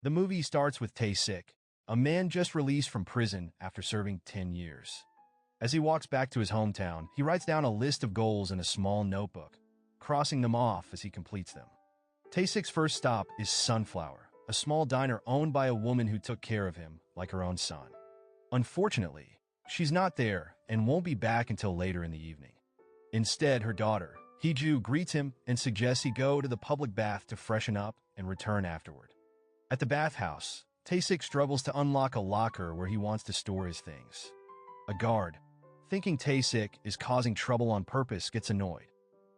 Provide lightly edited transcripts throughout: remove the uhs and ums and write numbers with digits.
The movie starts with Tae-sik, a man just released from prison after serving 10 years. As he walks back to his hometown, he writes down a list of goals in a small notebook, crossing them off as he completes them. Tae-sik's first stop is Sunflower, a small diner owned by a woman who took care of him like her own son. Unfortunately, she's not there and won't be back until later in the evening. Instead, her daughter, Hee-ju, greets him and suggests he go to the public bath to freshen up and return afterward. At the bathhouse, Tae-sik struggles to unlock a locker where he wants to store his things. A guard, thinking Tae-sik is causing trouble on purpose, gets annoyed.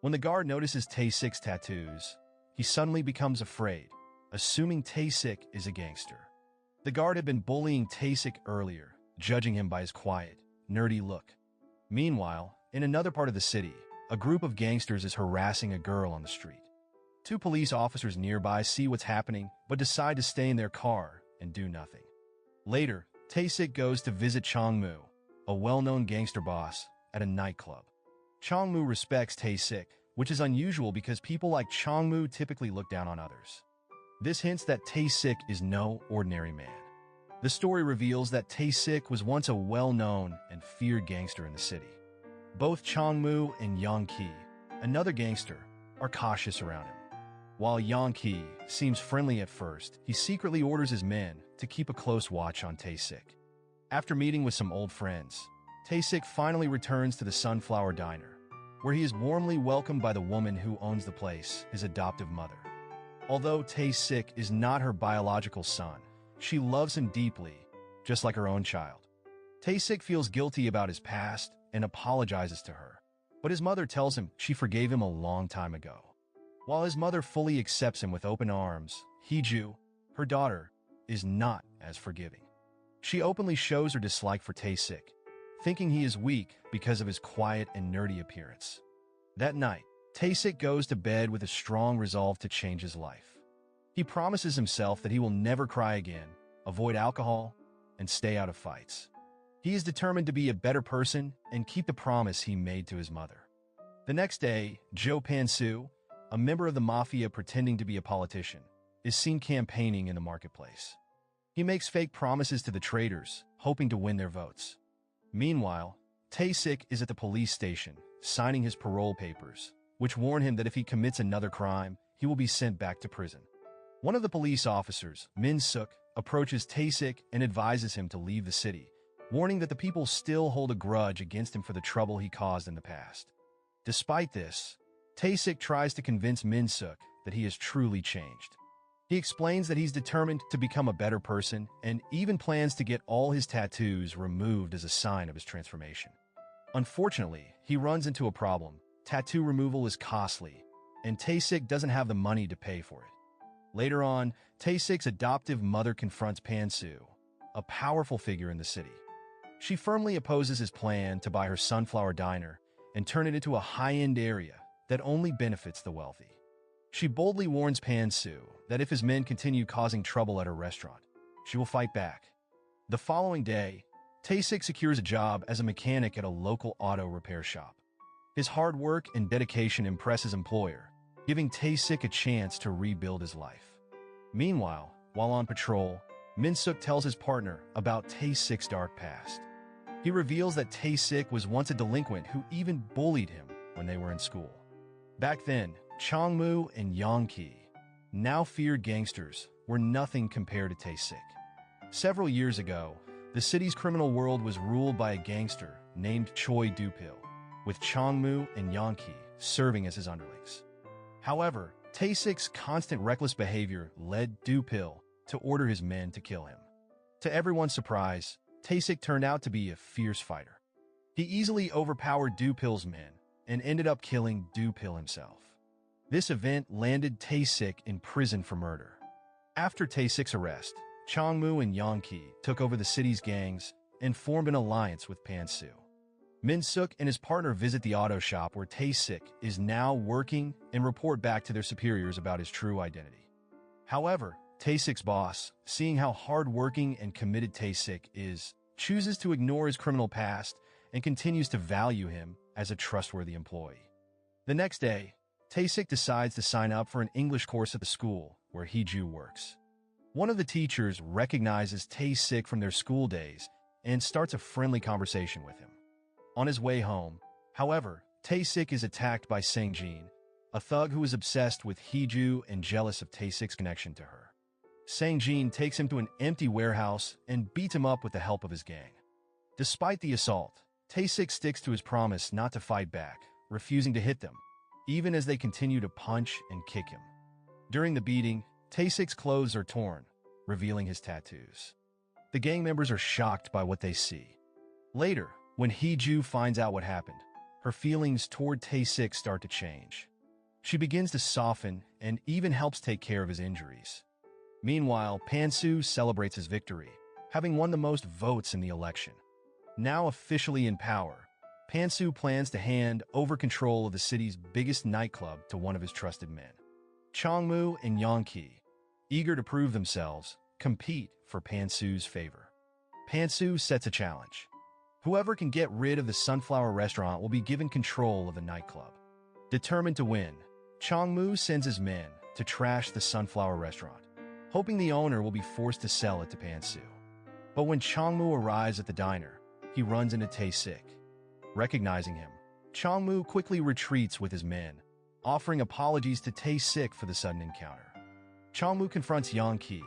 When the guard notices Tae-sik's tattoos, he suddenly becomes afraid, assuming Tae-sik is a gangster. The guard had been bullying Tae-sik earlier, judging him by his quiet, nerdy look. Meanwhile, in another part of the city, a group of gangsters is harassing a girl on the street. Two police officers nearby see what's happening, but decide to stay in their car and do nothing. Later, Tae-sik goes to visit Chong-moo, a well-known gangster boss, at a nightclub. Chong-moo respects Tae-sik, which is unusual because people like Chong-moo typically look down on others. This hints that Tae-sik is no ordinary man. The story reveals that Tae-sik was once a well-known and feared gangster in the city. Both Chong-moo and Yang-ki, another gangster, are cautious around him. While Yang-ki seems friendly at first, he secretly orders his men to keep a close watch on Tae-sik. After meeting with some old friends, Tae-sik finally returns to the Sunflower Diner, where he is warmly welcomed by the woman who owns the place, his adoptive mother. Although Tae-sik is not her biological son, she loves him deeply, just like her own child. Tae-sik feels guilty about his past and apologizes to her, but his mother tells him she forgave him a long time ago. While his mother fully accepts him with open arms, Hee-ju, her daughter, is not as forgiving. She openly shows her dislike for Tae-sik, thinking he is weak because of his quiet and nerdy appearance. That night, Tae-sik goes to bed with a strong resolve to change his life. He promises himself that he will never cry again, avoid alcohol, and stay out of fights. He is determined to be a better person and keep the promise he made to his mother. The next day, Jo Pan-soo, a member of the mafia pretending to be a politician, is seen campaigning in the marketplace. He makes fake promises to the traders, hoping to win their votes. Meanwhile, Tae-sik is at the police station, signing his parole papers, which warn him that if he commits another crime, he will be sent back to prison. One of the police officers, Min-suk, approaches Tae-sik and advises him to leave the city, warning that the people still hold a grudge against him for the trouble he caused in the past. Despite this, Tae-sik tries to convince Min-suk that he has truly changed. He explains that he's determined to become a better person and even plans to get all his tattoos removed as a sign of his transformation. Unfortunately, he runs into a problem. Tattoo removal is costly, and Tae-sik doesn't have the money to pay for it. Later on, Tae-sik's adoptive mother confronts Pan-soo, a powerful figure in the city. She firmly opposes his plan to buy her Sunflower Diner and turn it into a high-end area that only benefits the wealthy. She boldly warns Pan-soo that if his men continue causing trouble at her restaurant, she will fight back. The following day, Tae-sik secures a job as a mechanic at a local auto repair shop. His hard work and dedication impress his employer, giving Tae-sik a chance to rebuild his life. Meanwhile, while on patrol, Min-suk tells his partner about Tae-sik's dark past. He reveals that Tae-sik was once a delinquent who even bullied him when they were in school. Back then, Chong-moo and Yang-ki, now feared gangsters, were nothing compared to Tae-sik. Several years ago, the city's criminal world was ruled by a gangster named Choi Do-pil, with Chong-moo and Yang-ki serving as his underlings. However, Tae-sik's constant reckless behavior led Do-pil to order his men to kill him. To everyone's surprise, Tae-sik turned out to be a fierce fighter. He easily overpowered Do-pil's men and ended up killing Do-pil himself. This event landed Tae-sik in prison for murder. After Tae-sik's arrest, Chong-moo and Yang-ki took over the city's gangs and formed an alliance with Pan-soo. Min-suk and his partner visit the auto shop where Tae-sik is now working and report back to their superiors about his true identity. However, Tae-sik's boss, seeing how hard-working and committed Tae-sik is, chooses to ignore his criminal past and continues to value him as a trustworthy employee. The next day, Tae-sik decides to sign up for an English course at the school where Hee-ju works. One of the teachers recognizes Tae-sik from their school days and starts a friendly conversation with him. On his way home, however, Tae-sik is attacked by Sang-jin, a thug who is obsessed with Hee-ju and jealous of Tae-sik's connection to her. Sang-jin takes him to an empty warehouse and beats him up with the help of his gang. Despite the assault, Tae-sik sticks to his promise not to fight back, refusing to hit them, even as they continue to punch and kick him. During the beating, Tae-sik's clothes are torn, revealing his tattoos. The gang members are shocked by what they see. Later, when Hee-ju finds out what happened, her feelings toward Tae-sik start to change. She begins to soften and even helps take care of his injuries. Meanwhile, Pan-soo celebrates his victory, having won the most votes in the election. Now officially in power, Pan-soo plans to hand over control of the city's biggest nightclub to one of his trusted men. Changmu and Yeon-ki, eager to prove themselves, compete for Pan-soo's favor. Pan-soo sets a challenge. Whoever can get rid of the Sunflower Restaurant will be given control of the nightclub. Determined to win, Changmu sends his men to trash the Sunflower Restaurant, hoping the owner will be forced to sell it to Pan-soo. But when Changmu arrives at the diner, he runs into Tae-sik. Recognizing him, Changmu quickly retreats with his men, offering apologies to Tae-sik for the sudden encounter. Changmu confronts Yeon-ki,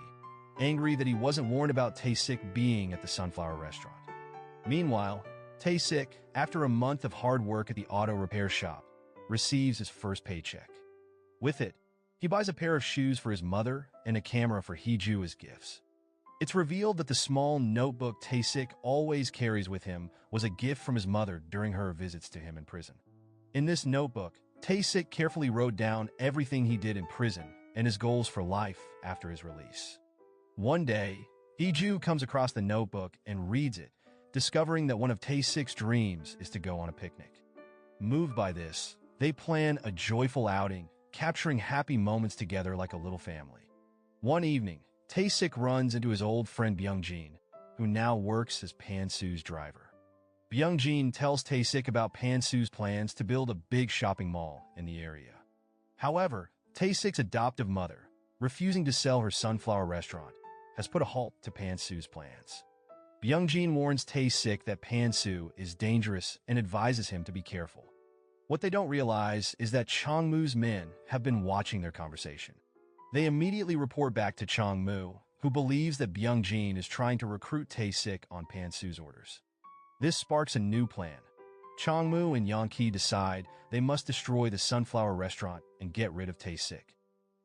angry that he wasn't warned about Tae-sik being at the Sunflower Restaurant. Meanwhile, Tae-sik, after a month of hard work at the auto repair shop, receives his first paycheck. With it, he buys a pair of shoes for his mother and a camera for Hee-ju as gifts. It's revealed that the small notebook Tae-sik always carries with him was a gift from his mother during her visits to him in prison. In this notebook, Tae-sik carefully wrote down everything he did in prison and his goals for life after his release. One day, Hee-ju comes across the notebook and reads it, discovering that one of Tae-sik's dreams is to go on a picnic. Moved by this, they plan a joyful outing, capturing happy moments together like a little family. One evening, Tae-sik runs into his old friend Byung-jin, who now works as Pan-soo's driver. Byung-jin tells Tae-sik about Pan-soo's plans to build a big shopping mall in the area. However, Tae-sik's adoptive mother, refusing to sell her Sunflower Restaurant, has put a halt to Pan-soo's plans. Byung-jin warns Tae-sik that Pan-soo is dangerous and advises him to be careful. What they don't realize is that Changmu's men have been watching their conversation. They immediately report back to Changmu, who believes that Byung-jin is trying to recruit Tae-sik on Pan-soo's orders. This sparks a new plan. Changmu and Yeon-ki decide they must destroy the Sunflower Restaurant and get rid of Tae-sik.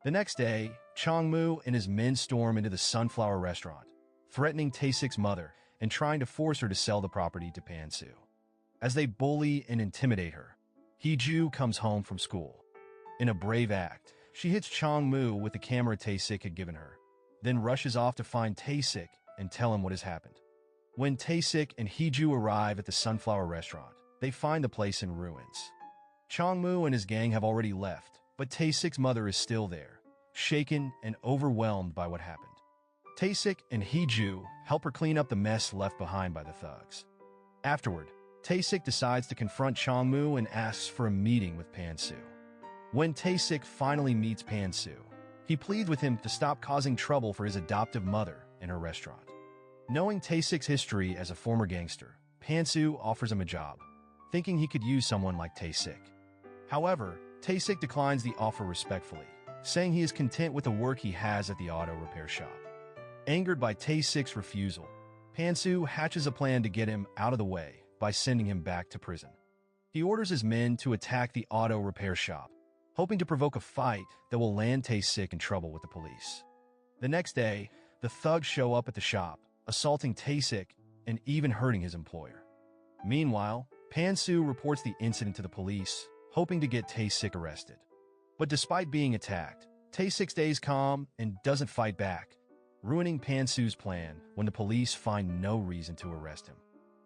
The next day, Changmu and his men storm into the Sunflower Restaurant, threatening Tae-sik's mother and trying to force her to sell the property to Pan-soo. As they bully and intimidate her, Hee-ju comes home from school. In a brave act, she hits Changmu with the camera Tae-sik had given her, then rushes off to find Tae-sik and tell him what has happened. When Tae-sik and Hee-ju arrive at the Sunflower Restaurant, they find the place in ruins. Changmu and his gang have already left, but Tae-sik's mother is still there, shaken and overwhelmed by what happened. Tae-sik and Hee-ju help her clean up the mess left behind by the thugs. Afterward, Tae-sik decides to confront Changmu and asks for a meeting with Pan-soo. When Tae-sik finally meets Pan-soo, he pleads with him to stop causing trouble for his adoptive mother in her restaurant. Knowing Tae-sik's history as a former gangster, Pan-soo offers him a job, thinking he could use someone like Tae-sik. However, Tae-sik declines the offer respectfully, saying he is content with the work he has at the auto repair shop. Angered by Tae-sik's refusal, Pan-soo hatches a plan to get him out of the way by sending him back to prison. He orders his men to attack the auto repair shop, hoping to provoke a fight that will land Tae-sik in trouble with the police. The next day, the thugs show up at the shop, assaulting Tae-sik and even hurting his employer. Meanwhile, Pan-soo reports the incident to the police, hoping to get Tae-sik arrested. But despite being attacked, Tae-sik stays calm and doesn't fight back, ruining Pan-soo's plan when the police find no reason to arrest him.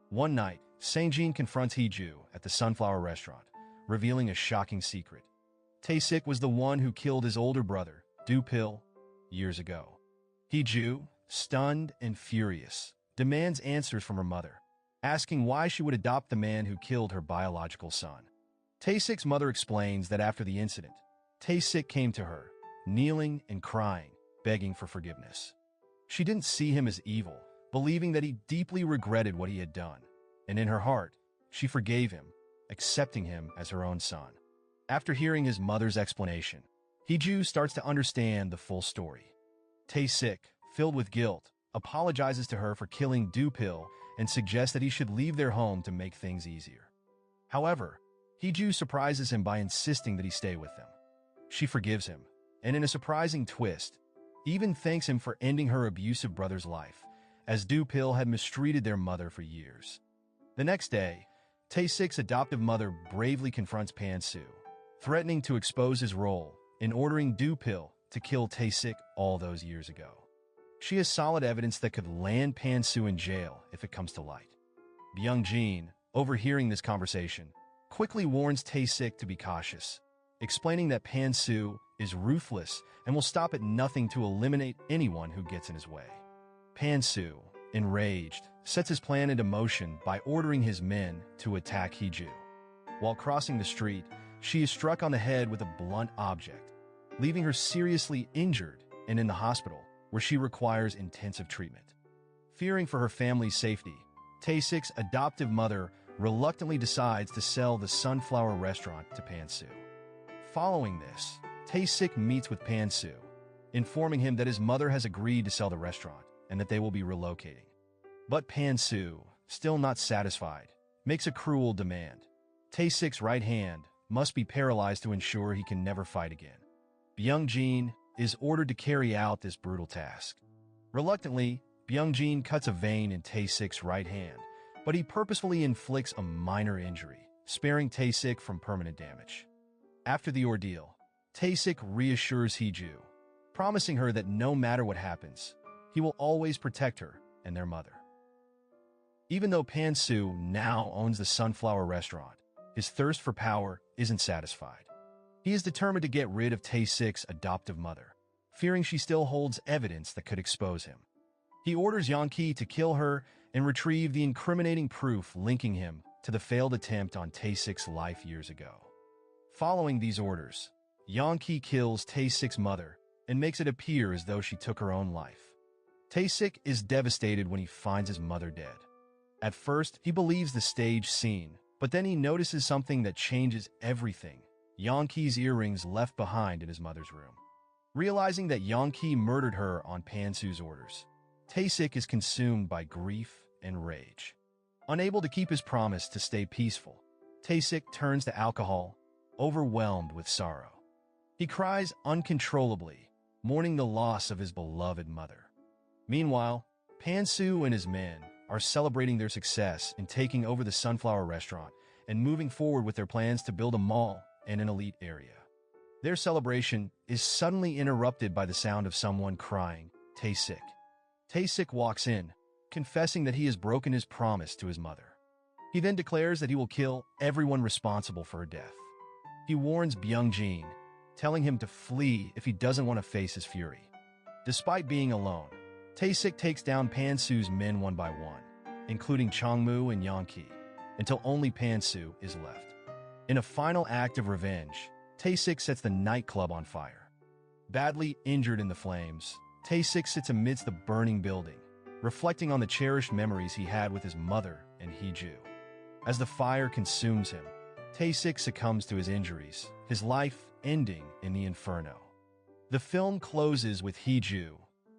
One night, Sang-jin confronts Hee-ju at the Sunflower Restaurant, revealing a shocking secret. Tae-sik was the one who killed his older brother, Do-pil, years ago. Hee-ju, stunned and furious, demands answers from her mother, asking why she would adopt the man who killed her biological son. Tae-sik's mother explains that after the incident, Tae-sik came to her, kneeling and crying, begging for forgiveness. She didn't see him as evil, believing that he deeply regretted what he had done, and in her heart, she forgave him, accepting him as her own son. After hearing his mother's explanation, Hee-ju starts to understand the full story. Tae-sik, filled with guilt, apologizes to her for killing Do-pil and suggests that he should leave their home to make things easier. However, Hee-ju surprises him by insisting that he stay with them. She forgives him, and in a surprising twist, even thanks him for ending her abusive brother's life, as Do-pil had mistreated their mother for years. The next day, Tae-sik's adoptive mother bravely confronts Pan-soo, threatening to expose his role in ordering Do-pil to kill Tae-sik all those years ago. She has solid evidence that could land Pan-soo in jail if it comes to light. Byung-jin, overhearing this conversation, quickly warns Tae-sik to be cautious, explaining that Pan-soo is ruthless and will stop at nothing to eliminate anyone who gets in his way. Pan-soo, enraged, sets his plan into motion by ordering his men to attack Hee-ju. While crossing the street, she is struck on the head with a blunt object, leaving her seriously injured and in the hospital, where she requires intensive treatment. Fearing for her family's safety, Tae-sik's adoptive mother reluctantly decides to sell the Sunflower restaurant to Pan-soo. Following this, Tae-sik meets with Pan-soo, informing him that his mother has agreed to sell the restaurant and that they will be relocating. But Pan-soo, still not satisfied, makes a cruel demand. Tae-sik's right hand must be paralyzed to ensure he can never fight again. Byung-jin is ordered to carry out this brutal task. Reluctantly, Byung-jin cuts a vein in Tae-sik's right hand, but he purposefully inflicts a minor injury, sparing Tae-sik from permanent damage. After the ordeal, Tae-sik reassures Hee-ju, promising her that no matter what happens, he will always protect her and their mother. Even though Pan-soo now owns the Sunflower restaurant, his thirst for power isn't satisfied. He is determined to get rid of Tae-sik's adoptive mother, fearing she still holds evidence that could expose him. He orders Yeon-ki to kill her and retrieve the incriminating proof linking him to the failed attempt on Tae-sik's life years ago. Following these orders, Yeon-ki kills Tae-sik's mother and makes it appear as though she took her own life. Tae-sik is devastated when he finds his mother dead. At first, he believes the staged scene, but then he notices something that changes everything: Yeon-ki's earrings left behind in his mother's room. Realizing that Yeon-ki murdered her on Pan-soo's orders, Tae-sik is consumed by grief and rage. Unable to keep his promise to stay peaceful, Tae-sik turns to alcohol, overwhelmed with sorrow. He cries uncontrollably, mourning the loss of his beloved mother. Meanwhile, Pan-soo and his men are celebrating their success in taking over the Sunflower restaurant and moving forward with their plans to build a mall and an elite area. Their celebration is suddenly interrupted by the sound of someone crying, Tae-sik. Tae-sik walks in, confessing that he has broken his promise to his mother. He then declares that he will kill everyone responsible for her death. He warns Byung-jin, telling him to flee if he doesn't want to face his fury. Despite being alone, Tae-sik takes down Pan-soo's men one by one, including Chong-moo and Yeon-ki, until only Pan-soo is left. In a final act of revenge, Tae-sik sets the nightclub on fire. Badly injured in the flames, Tae-sik sits amidst the burning building, reflecting on the cherished memories he had with his mother and Hee-ju. As the fire consumes him, Tae-sik succumbs to his injuries, his life ending in the inferno. The film closes with Hee-ju,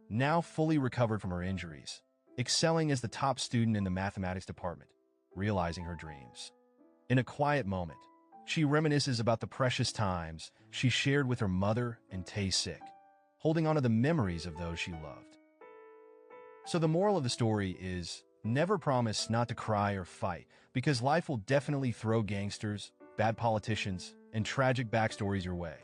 now fully recovered from her injuries, excelling as the top student in the mathematics department, realizing her dreams. In a quiet moment, she reminisces about the precious times she shared with her mother and Tae-sik, holding on to the memories of those she loved. So the moral of the story is, never promise not to cry or fight, because life will definitely throw gangsters, bad politicians, and tragic backstories your way.